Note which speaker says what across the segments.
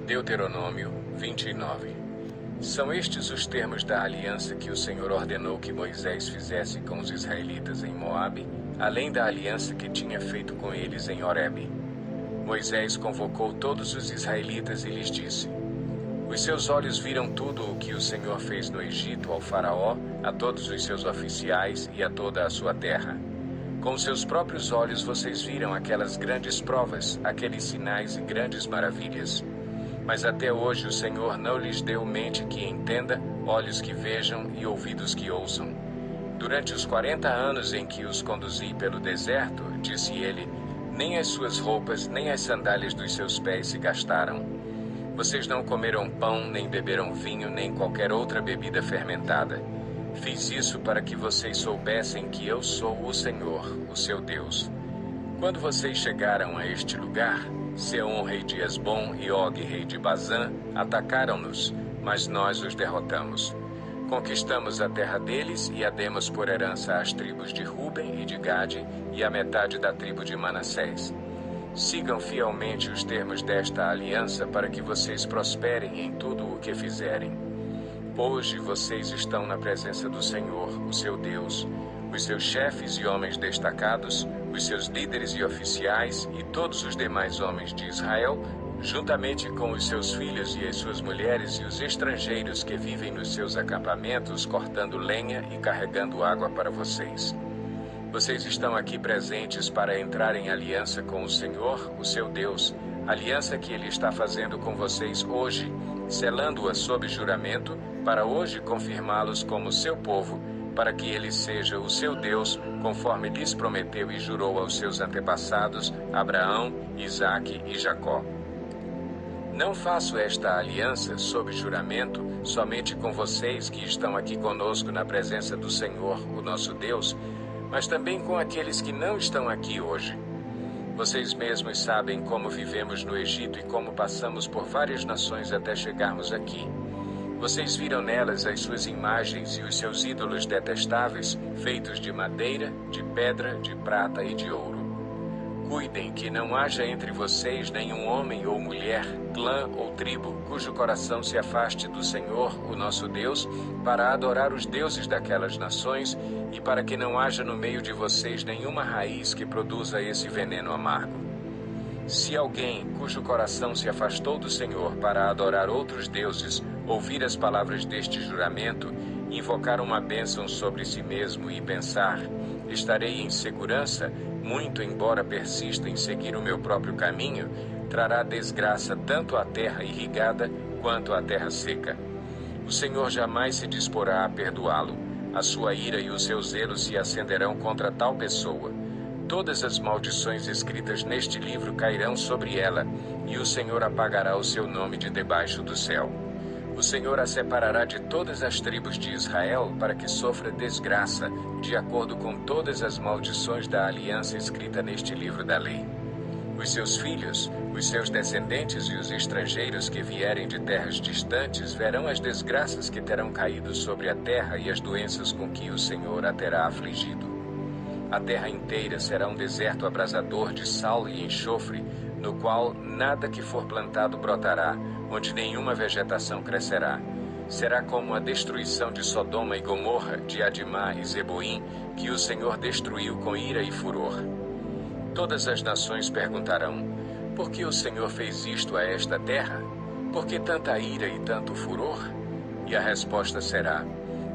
Speaker 1: Deuteronômio 29. São estes os termos da aliança que o Senhor ordenou que Moisés fizesse com os israelitas em Moabe, além da aliança que tinha feito com eles em Horebe. Moisés convocou todos os israelitas e lhes disse: Os seus olhos viram tudo o que o Senhor fez no Egito ao faraó, a todos os seus oficiais e a toda a sua terra. Com seus próprios olhos vocês viram aquelas grandes provas, aqueles sinais e grandes maravilhas. Mas até hoje o Senhor não lhes deu mente que entenda, olhos que vejam e ouvidos que ouçam. Durante os 40 anos em que os conduzi pelo deserto, disse ele, nem as suas roupas, nem as sandálias dos seus pés se gastaram. Vocês não comeram pão, nem beberam vinho, nem qualquer outra bebida fermentada. Fiz isso para que vocês soubessem que eu sou o Senhor, o seu Deus. Quando vocês chegaram a este lugar, Seom, rei de Hesbom, e Og, rei de Bazã, atacaram-nos, mas nós os derrotamos. Conquistamos a terra deles e a demos por herança às tribos de Ruben e de Gade e à metade da tribo de Manassés. Sigam fielmente os termos desta aliança para que vocês prosperem em tudo o que fizerem. Hoje vocês estão na presença do Senhor, o seu Deus. Os seus chefes e homens destacados, os seus líderes e oficiais e todos os demais homens de Israel, juntamente com os seus filhos e as suas mulheres e os estrangeiros que vivem nos seus acampamentos, cortando lenha e carregando água para vocês. Vocês estão aqui presentes para entrar em aliança com o Senhor, o seu Deus, aliança que Ele está fazendo com vocês hoje, selando-a sob juramento, para hoje confirmá-los como seu povo, para que Ele seja o seu Deus, conforme lhes prometeu e jurou aos seus antepassados, Abraão, Isaque e Jacó. Não faço esta aliança sob juramento somente com vocês que estão aqui conosco na presença do Senhor, o nosso Deus, mas também com aqueles que não estão aqui hoje. Vocês mesmos sabem como vivemos no Egito e como passamos por várias nações até chegarmos aqui. Vocês viram nelas as suas imagens e os seus ídolos detestáveis, feitos de madeira, de pedra, de prata e de ouro. Cuidem que não haja entre vocês nenhum homem ou mulher, clã ou tribo, cujo coração se afaste do Senhor, o nosso Deus, para adorar os deuses daquelas nações, e para que não haja no meio de vocês nenhuma raiz que produza esse veneno amargo. Se alguém cujo coração se afastou do Senhor para adorar outros deuses, ouvir as palavras deste juramento, invocar uma bênção sobre si mesmo e pensar, estarei em segurança, muito embora persista em seguir o meu próprio caminho, trará desgraça tanto à terra irrigada quanto à terra seca. O Senhor jamais se disporá a perdoá-lo. A sua ira e o seu zelo se acenderão contra tal pessoa. Todas as maldições escritas neste livro cairão sobre ela, e o Senhor apagará o seu nome de debaixo do céu. O Senhor a separará de todas as tribos de Israel para que sofra desgraça, de acordo com todas as maldições da aliança escrita neste livro da lei. Os seus filhos, os seus descendentes e os estrangeiros que vierem de terras distantes verão as desgraças que terão caído sobre a terra e as doenças com que o Senhor a terá afligido. A terra inteira será um deserto abrasador de sal e enxofre, no qual nada que for plantado brotará, onde nenhuma vegetação crescerá. Será como a destruição de Sodoma e Gomorra, de Adimá e Zeboim, que o Senhor destruiu com ira e furor. Todas as nações perguntarão, por que o Senhor fez isto a esta terra? Por que tanta ira e tanto furor? E a resposta será,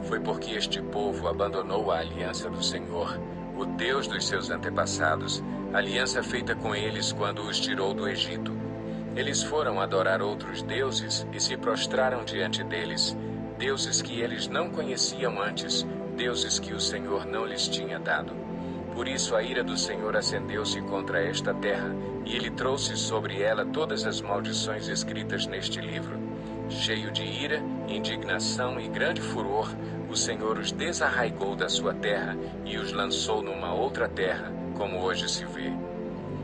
Speaker 1: foi porque este povo abandonou a aliança do Senhor, o Deus dos seus antepassados, aliança feita com eles quando os tirou do Egito. Eles foram adorar outros deuses e se prostraram diante deles, deuses que eles não conheciam antes, deuses que o Senhor não lhes tinha dado. Por isso a ira do Senhor acendeu-se contra esta terra, e ele trouxe sobre ela todas as maldições escritas neste livro. Cheio de ira, indignação e grande furor, o Senhor os desarraigou da sua terra e os lançou numa outra terra, como hoje se vê.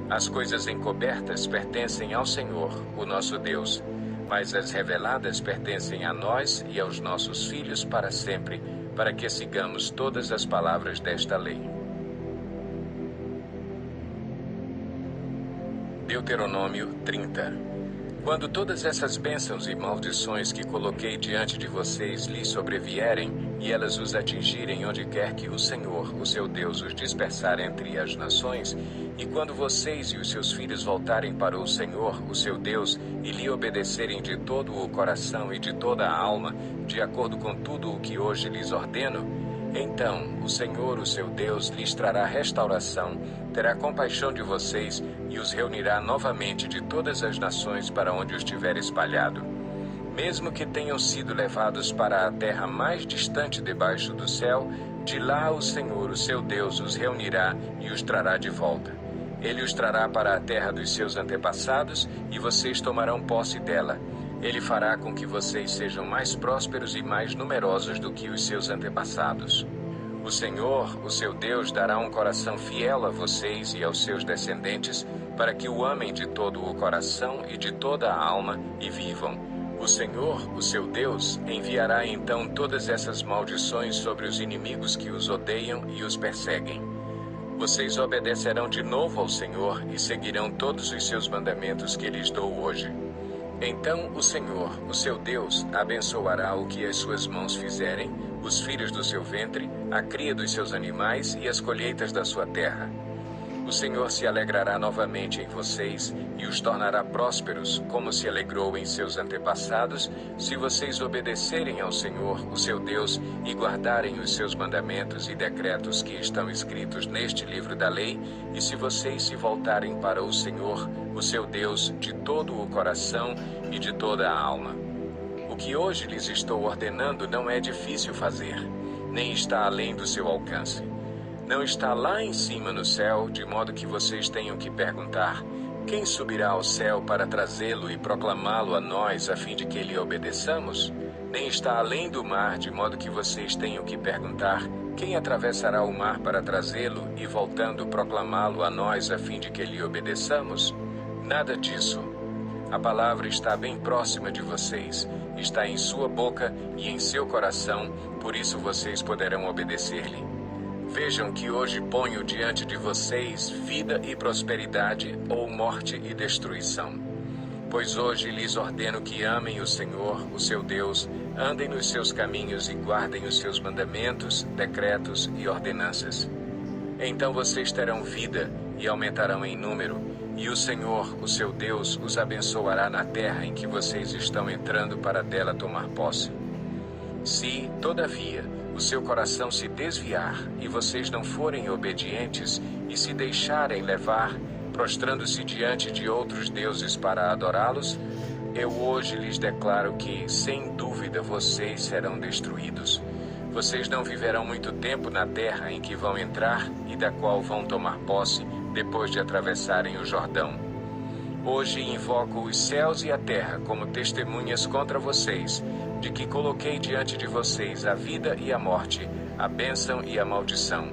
Speaker 1: As coisas encobertas pertencem ao Senhor, o nosso Deus, mas as reveladas pertencem a nós e aos nossos filhos para sempre, para que sigamos todas as palavras desta lei. Deuteronômio 30. Quando todas essas bênçãos e maldições que coloquei diante de vocês lhes sobrevierem, e elas os atingirem onde quer que o Senhor, o seu Deus, os dispersar entre as nações, e quando vocês e os seus filhos voltarem para o Senhor, o seu Deus, e lhe obedecerem de todo o coração e de toda a alma, de acordo com tudo o que hoje lhes ordeno, então o Senhor, o seu Deus, lhes trará restauração, terá compaixão de vocês e os reunirá novamente de todas as nações para onde os tiver espalhado. Mesmo que tenham sido levados para a terra mais distante debaixo do céu, de lá o Senhor, o seu Deus, os reunirá e os trará de volta. Ele os trará para a terra dos seus antepassados e vocês tomarão posse dela. Ele fará com que vocês sejam mais prósperos e mais numerosos do que os seus antepassados. O Senhor, o seu Deus, dará um coração fiel a vocês e aos seus descendentes, para que o amem de todo o coração e de toda a alma e vivam. O Senhor, o seu Deus, enviará então todas essas maldições sobre os inimigos que os odeiam e os perseguem. Vocês obedecerão de novo ao Senhor e seguirão todos os seus mandamentos que lhes dou hoje. Então o Senhor, o seu Deus, abençoará o que as suas mãos fizerem, os filhos do seu ventre, a cria dos seus animais e as colheitas da sua terra. O Senhor se alegrará novamente em vocês e os tornará prósperos, como se alegrou em seus antepassados, se vocês obedecerem ao Senhor, o seu Deus, e guardarem os seus mandamentos e decretos que estão escritos neste livro da lei, e se vocês se voltarem para o Senhor, o seu Deus, de todo o coração e de toda a alma. O que hoje lhes estou ordenando não é difícil fazer, nem está além do seu alcance. Não está lá em cima no céu, de modo que vocês tenham que perguntar: quem subirá ao céu para trazê-lo e proclamá-lo a nós, a fim de que lhe obedeçamos? Nem está além do mar, de modo que vocês tenham que perguntar: quem atravessará o mar para trazê-lo e, voltando, proclamá-lo a nós, a fim de que lhe obedeçamos? Nada disso. A palavra está bem próxima de vocês, está em sua boca e em seu coração, por isso vocês poderão obedecer-lhe. Vejam que hoje ponho diante de vocês vida e prosperidade, ou morte e destruição. Pois hoje lhes ordeno que amem o Senhor, o seu Deus, andem nos seus caminhos e guardem os seus mandamentos, decretos e ordenanças. Então vocês terão vida e aumentarão em número, e o Senhor, o seu Deus, os abençoará na terra em que vocês estão entrando para dela tomar posse. Se, todavia, o seu coração se desviar e vocês não forem obedientes e se deixarem levar, prostrando-se diante de outros deuses para adorá-los, eu hoje lhes declaro que, sem dúvida, vocês serão destruídos. Vocês não viverão muito tempo na terra em que vão entrar e da qual vão tomar posse depois de atravessarem o Jordão. Hoje invoco os céus e a terra como testemunhas contra vocês, de que coloquei diante de vocês a vida e a morte, a bênção e a maldição.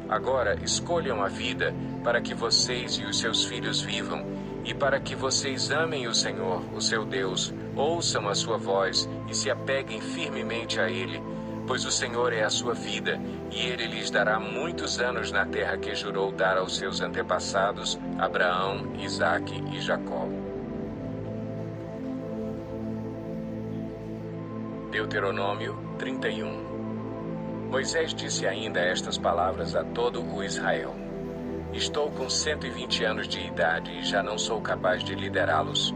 Speaker 1: Agora escolham a vida, para que vocês e os seus filhos vivam, e para que vocês amem o Senhor, o seu Deus, ouçam a sua voz e se apeguem firmemente a Ele, pois o Senhor é a sua vida, e Ele lhes dará muitos anos na terra que jurou dar aos seus antepassados, Abraão, Isaque e Jacó. Deuteronômio 31. Moisés disse ainda estas palavras a todo o Israel: Estou com 120 anos de idade e já não sou capaz de liderá-los.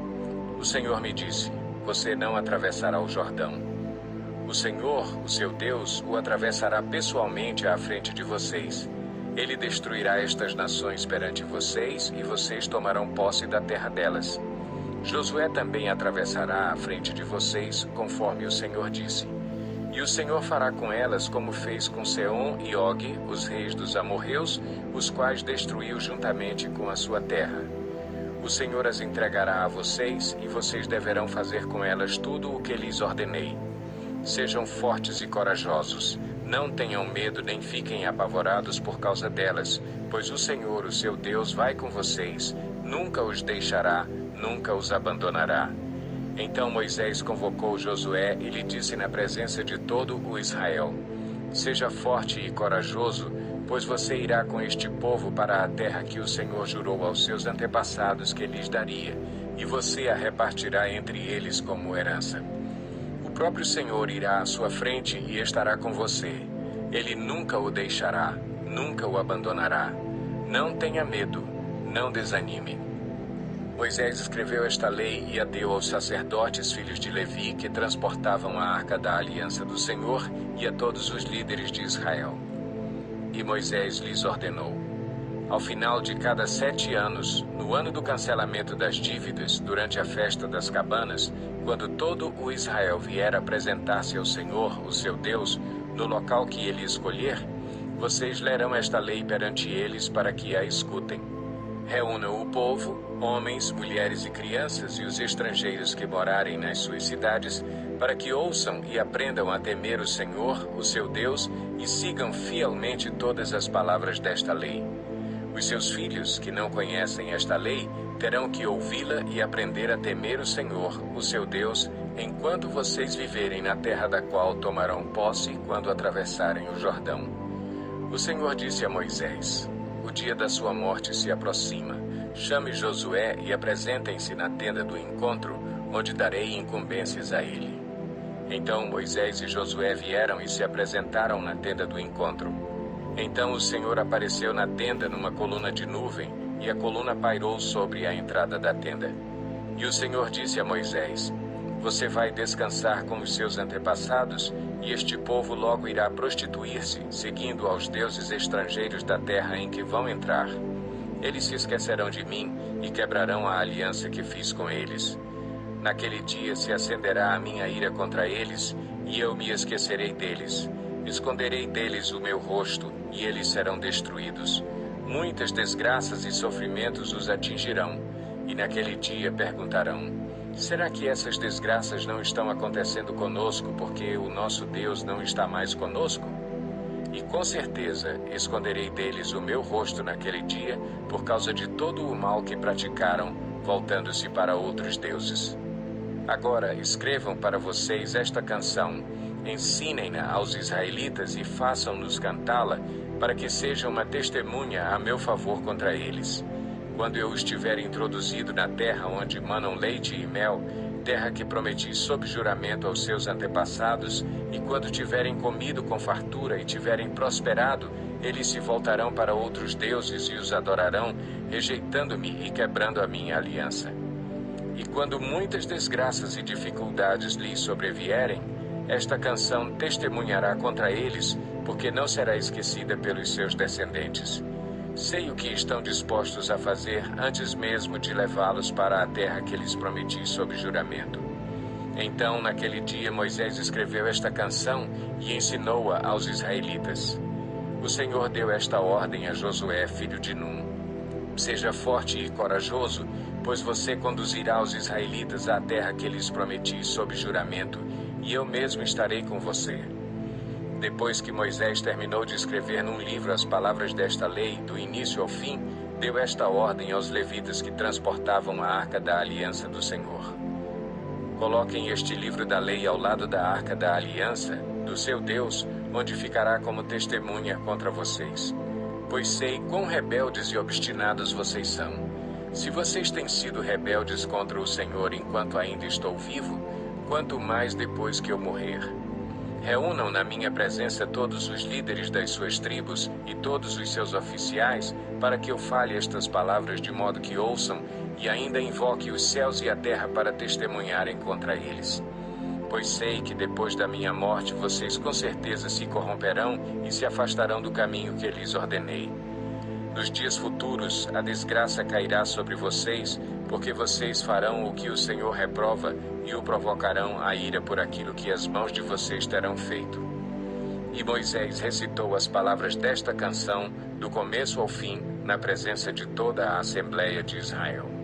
Speaker 1: O Senhor me disse: Você não atravessará o Jordão. O Senhor, o seu Deus, o atravessará pessoalmente à frente de vocês. Ele destruirá estas nações perante vocês e vocês tomarão posse da terra delas. Josué também atravessará à frente de vocês, conforme o Senhor disse. E o Senhor fará com elas como fez com Seom e Og, os reis dos amorreus, os quais destruiu juntamente com a sua terra. O Senhor as entregará a vocês, e vocês deverão fazer com elas tudo o que lhes ordenei. Sejam fortes e corajosos, não tenham medo nem fiquem apavorados por causa delas, pois o Senhor, o seu Deus, vai com vocês, nunca os deixará, nunca os abandonará. Então Moisés convocou Josué e lhe disse na presença de todo o Israel: Seja forte e corajoso, pois você irá com este povo para a terra que o Senhor jurou aos seus antepassados que lhes daria, e você a repartirá entre eles como herança. O próprio Senhor irá à sua frente e estará com você. Ele nunca o deixará, nunca o abandonará. Não tenha medo, não desanime. Moisés escreveu esta lei e a deu aos sacerdotes, filhos de Levi, que transportavam a arca da aliança do Senhor, e a todos os líderes de Israel. E Moisés lhes ordenou: ao final de cada 7 anos, no ano do cancelamento das dívidas, durante a festa das cabanas, quando todo o Israel vier apresentar-se ao Senhor, o seu Deus, no local que ele escolher, vocês lerão esta lei perante eles para que a escutem. Reúnam o povo, homens, mulheres e crianças, e os estrangeiros que morarem nas suas cidades, para que ouçam e aprendam a temer o Senhor, o seu Deus, e sigam fielmente todas as palavras desta lei. Os seus filhos, que não conhecem esta lei, terão que ouvi-la e aprender a temer o Senhor, o seu Deus, enquanto vocês viverem na terra da qual tomarão posse quando atravessarem o Jordão. O Senhor disse a Moisés: o dia da sua morte se aproxima. Chame Josué e apresentem-se na tenda do encontro, onde darei incumbências a ele. Então Moisés e Josué vieram e se apresentaram na tenda do encontro. Então o Senhor apareceu na tenda numa coluna de nuvem, e a coluna pairou sobre a entrada da tenda. E o Senhor disse a Moisés: você vai descansar com os seus antepassados, e este povo logo irá prostituir-se, seguindo aos deuses estrangeiros da terra em que vão entrar. Eles se esquecerão de mim e quebrarão a aliança que fiz com eles. Naquele dia se acenderá a minha ira contra eles, e eu me esquecerei deles. Esconderei deles o meu rosto, e eles serão destruídos. Muitas desgraças e sofrimentos os atingirão, e naquele dia perguntarão: será que essas desgraças não estão acontecendo conosco porque o nosso Deus não está mais conosco? E com certeza esconderei deles o meu rosto naquele dia, por causa de todo o mal que praticaram, voltando-se para outros deuses. Agora escrevam para vocês esta canção, ensinem-na aos israelitas e façam-nos cantá-la, para que seja uma testemunha a meu favor contra eles. Quando eu estiver introduzido na terra onde manam leite e mel, terra que prometi sob juramento aos seus antepassados, e quando tiverem comido com fartura e tiverem prosperado, eles se voltarão para outros deuses e os adorarão, rejeitando-me e quebrando a minha aliança. E quando muitas desgraças e dificuldades lhes sobrevierem, esta canção testemunhará contra eles, porque não será esquecida pelos seus descendentes. Sei o que estão dispostos a fazer antes mesmo de levá-los para a terra que lhes prometi sob juramento. Então, naquele dia, Moisés escreveu esta canção e ensinou-a aos israelitas. O Senhor deu esta ordem a Josué, filho de Num: seja forte e corajoso, pois você conduzirá os israelitas à terra que lhes prometi sob juramento, e eu mesmo estarei com você. Depois que Moisés terminou de escrever num livro as palavras desta lei, do início ao fim, deu esta ordem aos levitas que transportavam a arca da aliança do Senhor: coloquem este livro da lei ao lado da arca da aliança, do seu Deus, onde ficará como testemunha contra vocês. Pois sei quão rebeldes e obstinados vocês são. Se vocês têm sido rebeldes contra o Senhor enquanto ainda estou vivo, quanto mais depois que eu morrer. Reúnam na minha presença todos os líderes das suas tribos e todos os seus oficiais, para que eu fale estas palavras de modo que ouçam, e ainda invoque os céus e a terra para testemunharem contra eles. Pois sei que depois da minha morte vocês com certeza se corromperão e se afastarão do caminho que lhes ordenei. Nos dias futuros a desgraça cairá sobre vocês, porque vocês farão o que o Senhor reprova e o provocarão à ira por aquilo que as mãos de vocês terão feito. E Moisés recitou as palavras desta canção, do começo ao fim, na presença de toda a Assembleia de Israel.